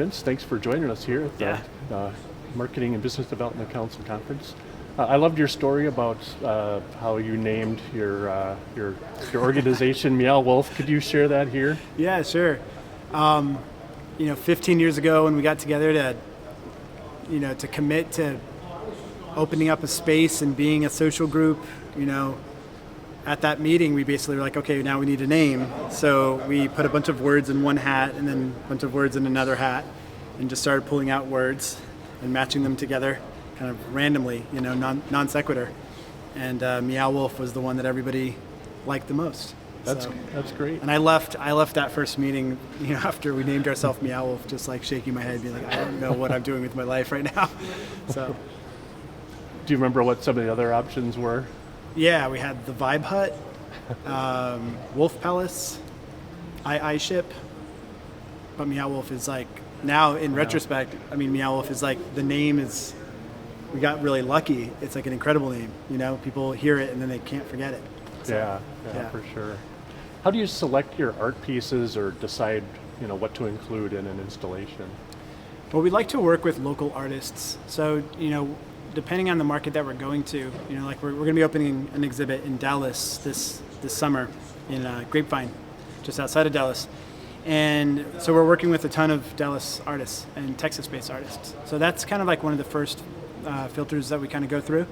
Vince, thanks for joining us here at the Marketing and Business Development Council Conference. I loved your story about how you named your organization Meow Wolf. Could you share that here? Yeah, sure. 15 years ago when we got together to commit to opening up a space and being a social group, at that meeting we basically were like, okay, now we need a name. So we put a bunch of words in one hat and then a bunch of words in another hat and just started pulling out words and matching them together kind of randomly, non sequitur. And Meow Wolf was the one that everybody liked the most. That's great. And I left that first meeting, after we named ourselves Meow Wolf, just like shaking my head, being like, I don't know what I'm doing with my life right now. So, do you remember what some of the other options were? Yeah, we had the Vibe Hut, Wolf Palace, I Ship, but Meow Wolf is like, now in retrospect, Meow Wolf is like, the name is, we got really lucky. It's like an incredible name, people hear it and then they can't forget it. So, yeah, for sure. How do you select your art pieces or decide, what to include in an installation? Well, we like to work with local artists. So, depending on the market that we're going to, like we're going to be opening an exhibit in Dallas this summer in Grapevine, just outside of Dallas. And so we're working with a ton of Dallas artists and Texas-based artists. So that's kind of like one of the first filters that we kind of go through.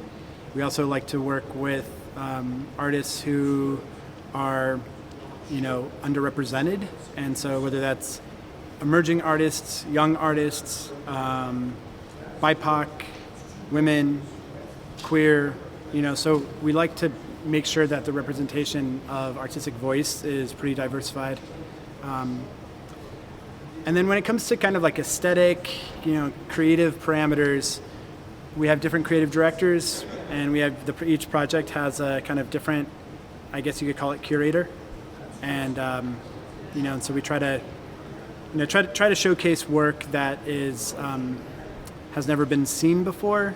We also like to work with artists who are, underrepresented. And so whether that's emerging artists, young artists, BIPOC, women, queer, so we like to make sure that the representation of artistic voice is pretty diversified. And then when it comes to kind of like aesthetic, creative parameters, we have different creative directors, and we have each project has a kind of different, I guess you could call it, curator. And and so we try to try to showcase work that is has never been seen before,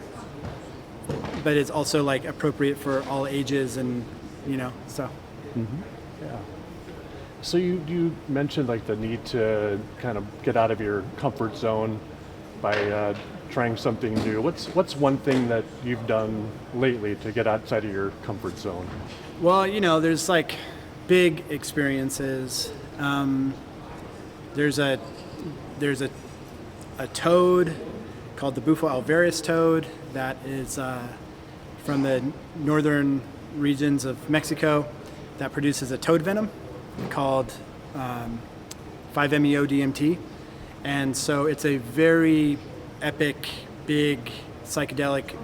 but it's also like appropriate for all ages, and so. Mm-hmm. Yeah. So you mentioned like the need to kind of get out of your comfort zone by trying something new. What's one thing that you've done lately to get outside of your comfort zone? Well, there's like big experiences. There's a toad called the Bufo alvarez toad that is from the northern regions of Mexico that produces a toad venom called 5-MeO-DMT. And so it's a very epic, big psychedelic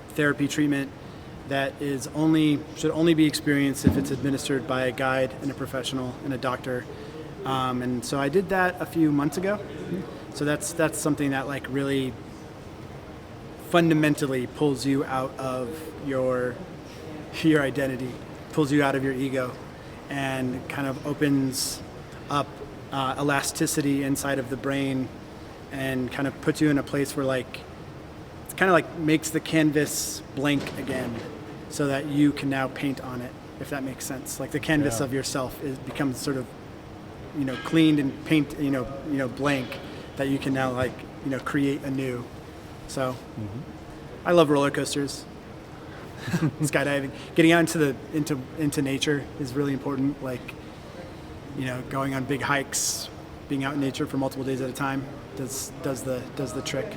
therapy treatment that should only be experienced if it's administered by a guide and a professional and a doctor. And so I did that a few months ago. So that's something that like really fundamentally pulls you out of your identity, pulls you out of your ego, and kind of opens up elasticity inside of the brain, and kind of puts you in a place where like it's kind of like makes the canvas blank again, so that you can now paint on it, if that makes sense. Like the canvas of yourself becomes sort of cleaned and paint blank, that you can now like create anew. So I love roller coasters. Skydiving, getting out into nature is really important. Like going on big hikes, being out in nature for multiple days at a time does the trick.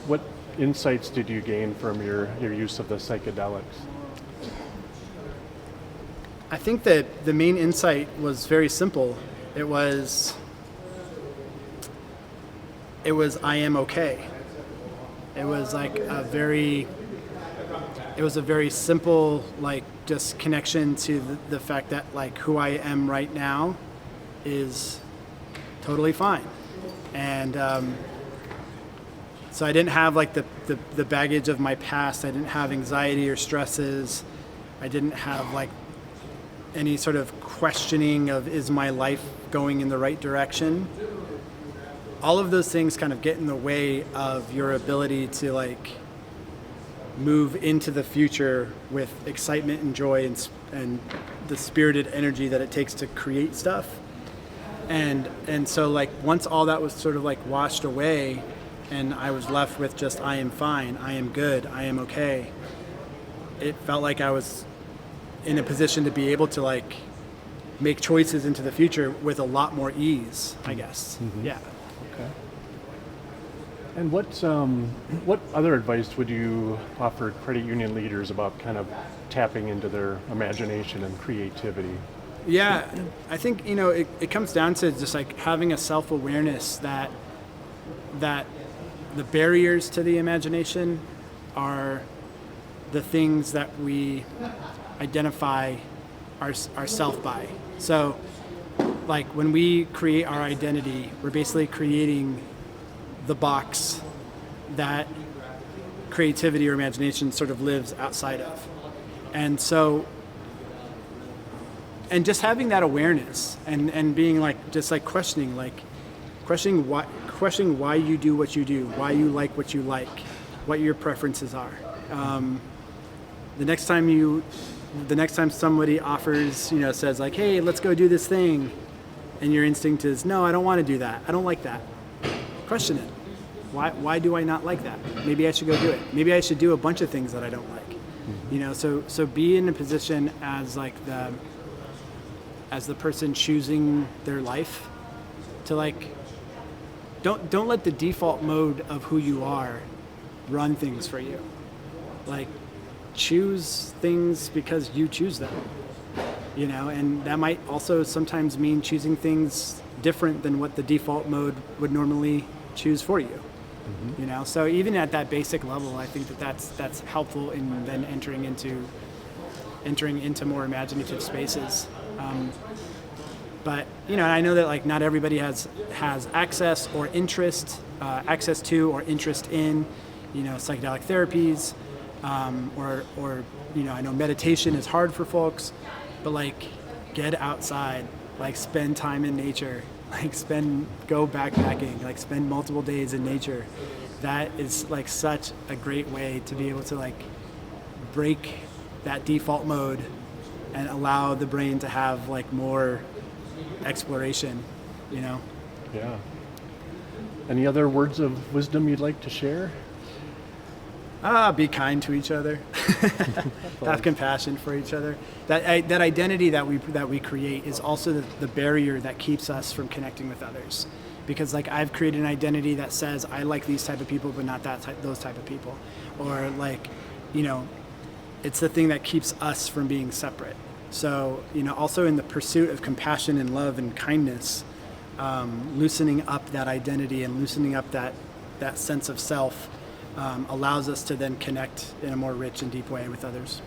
What insights did you gain from your use of the psychedelics? I think that the main insight was very simple. It was I am okay. It was like a very simple, like, just connection to the fact that like who I am right now is totally fine. And so I didn't have like the baggage of my past. I didn't have anxiety or stresses. I didn't have like any sort of questioning of, is my life going in the right direction? All of those things kind of get in the way of your ability to like move into the future with excitement and joy and the spirited energy that it takes to create stuff. And so like once all that was sort of like washed away, and I was left with just I am fine, I am good, I am okay. It felt like I was in a position to be able to like make choices into the future with a lot more ease, I guess. Yeah. Okay. And what other advice would you offer credit union leaders about kind of tapping into their imagination and creativity? Yeah, I think, you know, it comes down to just like having a self-awareness that the barriers to the imagination are the things that we identify ourself by. So like when we create our identity, we're basically creating the box that creativity or imagination sort of lives outside of. And so, and just having that awareness and being like, just like questioning why you do what you do, why you like, what your preferences are. The next time somebody offers, you know, says like, hey, let's go do this thing, and your instinct is, no, I don't want to do that. I don't like that. Question it. Why do I not like that? Maybe I should go do it. Maybe I should do a bunch of things that I don't like. You know, so be in a position as like the person choosing their life to like, don't let the default mode of who you are run things for you. Like, choose things because you choose them, you know, and that might also sometimes mean choosing things different than what the default mode would normally choose for you. You know, so even at that basic level, I think that's helpful in then entering into more imaginative spaces. But you know, I know that like not everybody has access or access to or interest in, you know, psychedelic therapies, or you know, I know meditation is hard for folks, but like get outside, like spend time in nature. Like go backpacking, like spend multiple days in nature. That is like such a great way to be able to like break that default mode and allow the brain to have like more exploration, you know? Yeah. Any other words of wisdom you'd like to share? Be kind to each other. Have compassion for each other. That identity that we create is also the barrier that keeps us from connecting with others. Because like I've created an identity that says I like these type of people, but not those type of people. Or like, you know, it's the thing that keeps us from being separate. So, you know, also in the pursuit of compassion and love and kindness, loosening up that identity and loosening up that sense of self allows us to then connect in a more rich and deep way with others.